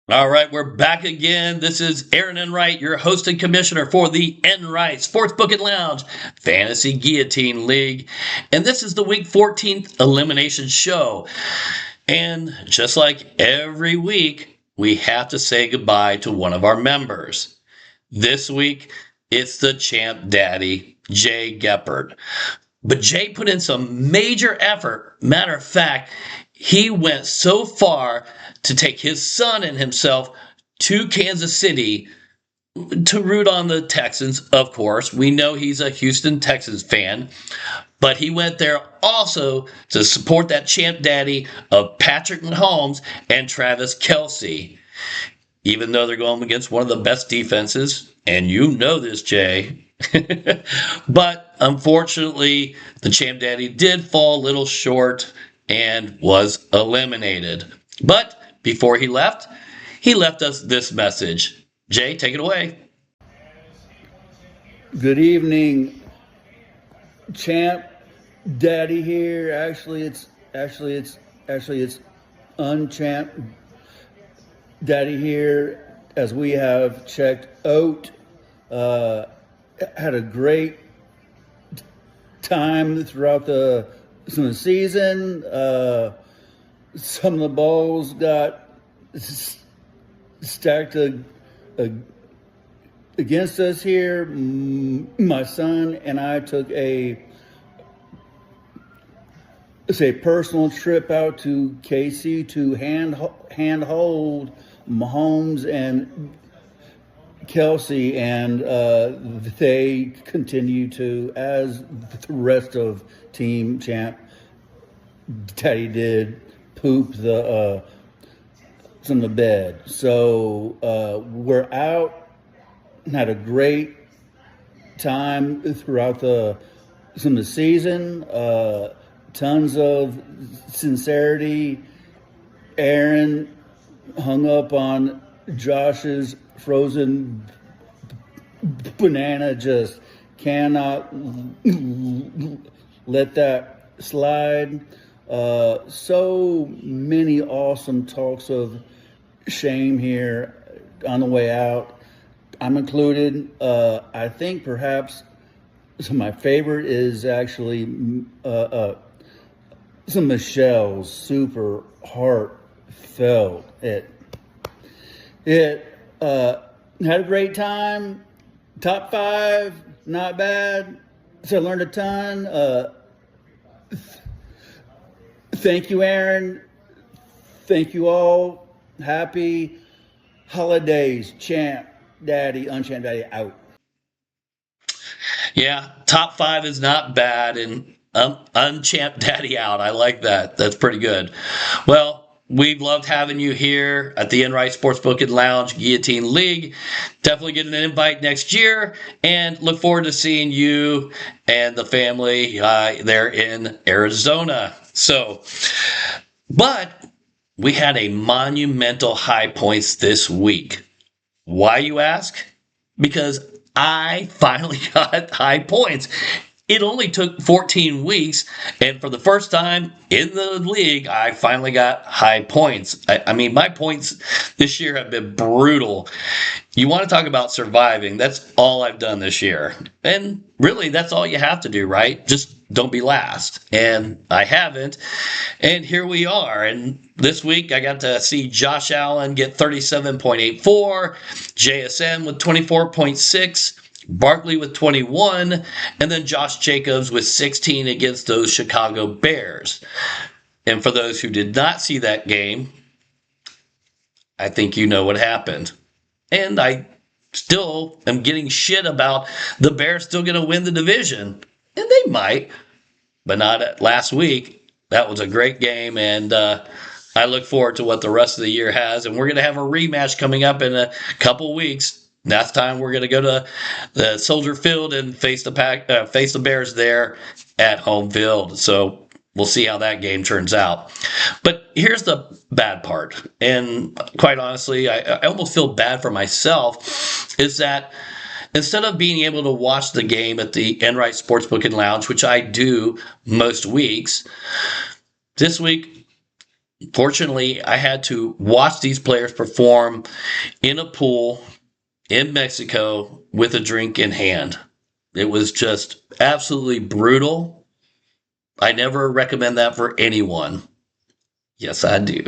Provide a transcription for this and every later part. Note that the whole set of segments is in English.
All right, we're back again. This is Aaron Enright, your host and commissioner for the Enright Sportsbook and Lounge Fantasy Guillotine League. And this is the week 14th elimination show. And just like every week, we have to say goodbye to one of our members. This week, it's the champ daddy, Jay Geppert. But Jay put in some major effort. Matter of fact, he went so far to take his son and himself to Kansas City to root on the Texans, of course. We know he's a Houston Texans fan, but he went there also to support that champ daddy of Patrick Mahomes and Travis Kelce. Even though they're going against one of the best defenses, and you know this, Jay. But unfortunately, the champ daddy did fall a little short and was eliminated. But before he left us this message. Jay, take it away. Good evening, champ daddy here. Actually it's unchamp daddy here, as we have checked out. Had a great time throughout the season. Some of the balls got stacked against us here. My son and I took a personal trip out to KC to handhold Mahomes and Kelce, and they continue to, as the rest of Team Champ Daddy did, poop some of the bed. So we're out, had a great time throughout the season. Tons of sincerity. Aaron hung up on Josh's frozen banana. Just cannot let that slide. So many awesome talks of shame here on the way out. I'm included. I think perhaps my favorite is actually some Michelle's super heartfelt. It had a great time. Top 5, not bad. So I learned a ton. Thank you, Aaron. Thank you all. Happy holidays, champ daddy, unchamp daddy out. Yeah, top 5 is not bad, and unchamp daddy out. I like that. That's pretty good. Well, we've loved having you here at the Enright Sportsbook and Lounge Guillotine League. Definitely getting an invite next year, and look forward to seeing you and the family there in Arizona. So, but we had a monumental high points this week. Why, you ask? Because I finally got high points. It only took 14 weeks, and for the first time in the league, I finally got high points. I mean, my points this year have been brutal. You want to talk about surviving? That's all I've done this year. And really, that's all you have to do, right? Just don't be last. And I haven't. And here we are. And this week, I got to see Josh Allen get 37.84, JSN with 24.6, Barkley with 21, and then Josh Jacobs with 16 against those Chicago Bears. And for those who did not see that game, I think you know what happened. And I still am getting shit about the Bears still going to win the division. And they might, but not last week. That was a great game, and I look forward to what the rest of the year has. And we're going to have a rematch coming up in a couple weeks. That's time we're going to go to the Soldier Field and face the Bears there at home field. So we'll see how that game turns out. But here's the bad part, and quite honestly, I almost feel bad for myself, is that instead of being able to watch the game at the Enright Sportsbook and Lounge, which I do most weeks, this week Fortunately, I had to watch these players perform in a pool in Mexico with a drink in hand. It was just absolutely brutal. I never recommend that for anyone. Yes, I do.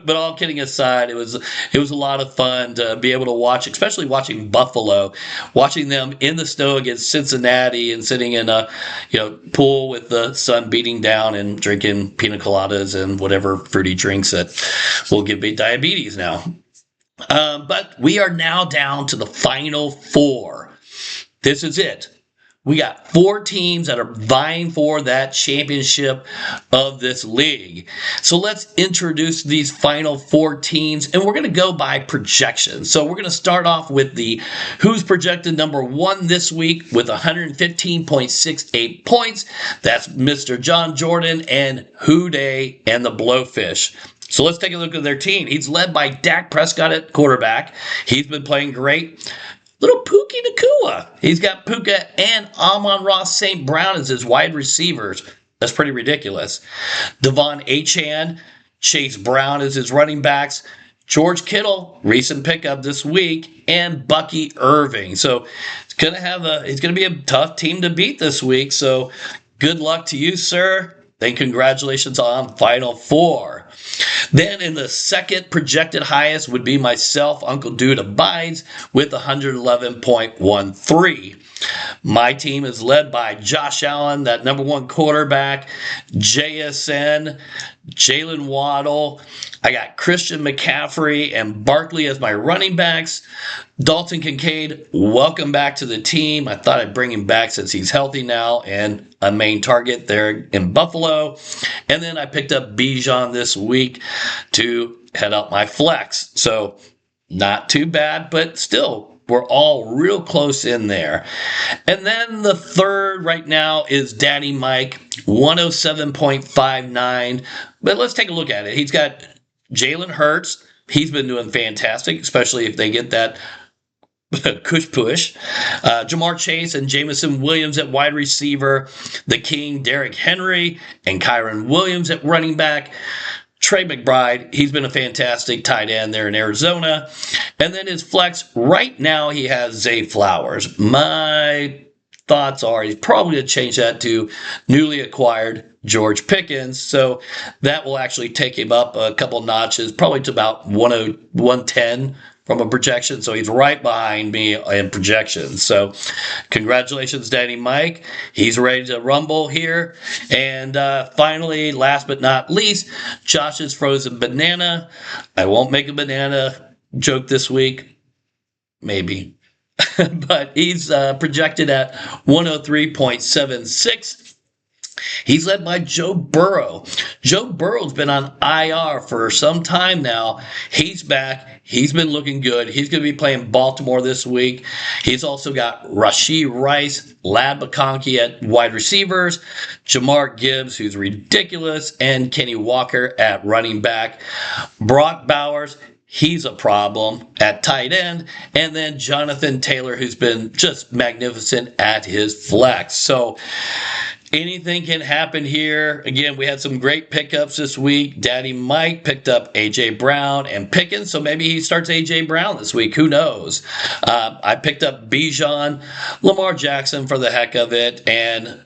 But all kidding aside, it was a lot of fun to be able to watch, especially watching Buffalo, watching them in the snow against Cincinnati and sitting in a pool with the sun beating down and drinking pina coladas and whatever fruity drinks that will give me diabetes now. But we are now down to the final four. This is it. We got four teams that are vying for that championship of this league. So let's introduce these final four teams, and we're going to go by projection. So we're going to start off with the who's projected number one this week with 115.68 points. That's Mr. John Jordan and Who Dey and the Blowfish. So let's take a look at their team. He's led by Dak Prescott at quarterback. He's been playing great. Little Pookie Nakua. He's got Puka and Amon-Ross St. Brown as his wide receivers. That's pretty ridiculous. Devon Achane, Chase Brown as his running backs. George Kittle, recent pickup this week, and Bucky Irving. So it's gonna be a tough team to beat this week. So good luck to you, sir. And congratulations on Final Four. Then in the second projected highest would be myself, Uncle Dude Abides, with 111.13. My team is led by Josh Allen, that number one quarterback, JSN, Jalen Waddle. I got Christian McCaffrey and Barkley as my running backs. Dalton Kincaid, welcome back to the team. I thought I'd bring him back since he's healthy now and a main target there in Buffalo. And then I picked up Bijan this week to head up my flex. So not too bad, but still, we're all real close in there. And then the third right now is Daddy Mike, 107.59. But let's take a look at it. He's got Jalen Hurts. He's been doing fantastic, especially if they get that push. Jamar Chase and Jamison Williams at wide receiver. The King, Derrick Henry, and Kyron Williams at running back. Trey McBride, he's been a fantastic tight end there in Arizona. And then his flex, right now he has Zay Flowers. My thoughts are he's probably going to change that to newly acquired George Pickens. So that will actually take him up a couple notches, probably to about 110 from a projection. So he's right behind me in projections. So congratulations, Danny Mike. He's ready to rumble here. And finally, last but not least, Josh's frozen banana. I won't make a banana joke this week. Maybe. But he's projected at 103.76. He's led by Joe Burrow. Joe Burrow's been on IR for some time now. He's back. He's been looking good. He's going to be playing Baltimore this week. He's also got Rashee Rice, Lad McConkey at wide receivers, Jamar Gibbs, who's ridiculous, and Kenny Walker at running back. Brock Bowers, he's a problem at tight end. And then Jonathan Taylor, who's been just magnificent at his flex. So anything can happen here. Again, we had some great pickups this week. Daddy Mike picked up A.J. Brown and Pickens, so maybe he starts A.J. Brown this week. Who knows? I picked up Bijan, Lamar Jackson for the heck of it, and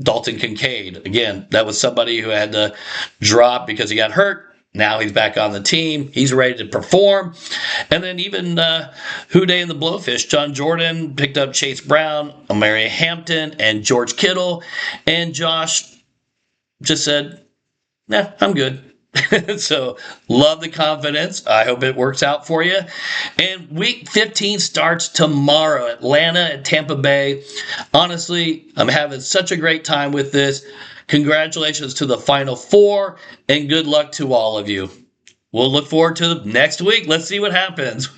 Dalton Kincaid. Again, that was somebody who had to drop because he got hurt. Now he's back on the team. He's ready to perform. And then even Who Dey and the Blowfish, John Jordan picked up Chase Brown, Amari Hampton, and George Kittle. And Josh just said, nah, I'm good. So love the confidence. I hope it works out for you. And week 15 starts tomorrow. Atlanta and Tampa Bay. Honestly, I'm having such a great time with this. Congratulations to the Final Four, and good luck to all of you. We'll look forward to next week. Let's see what happens.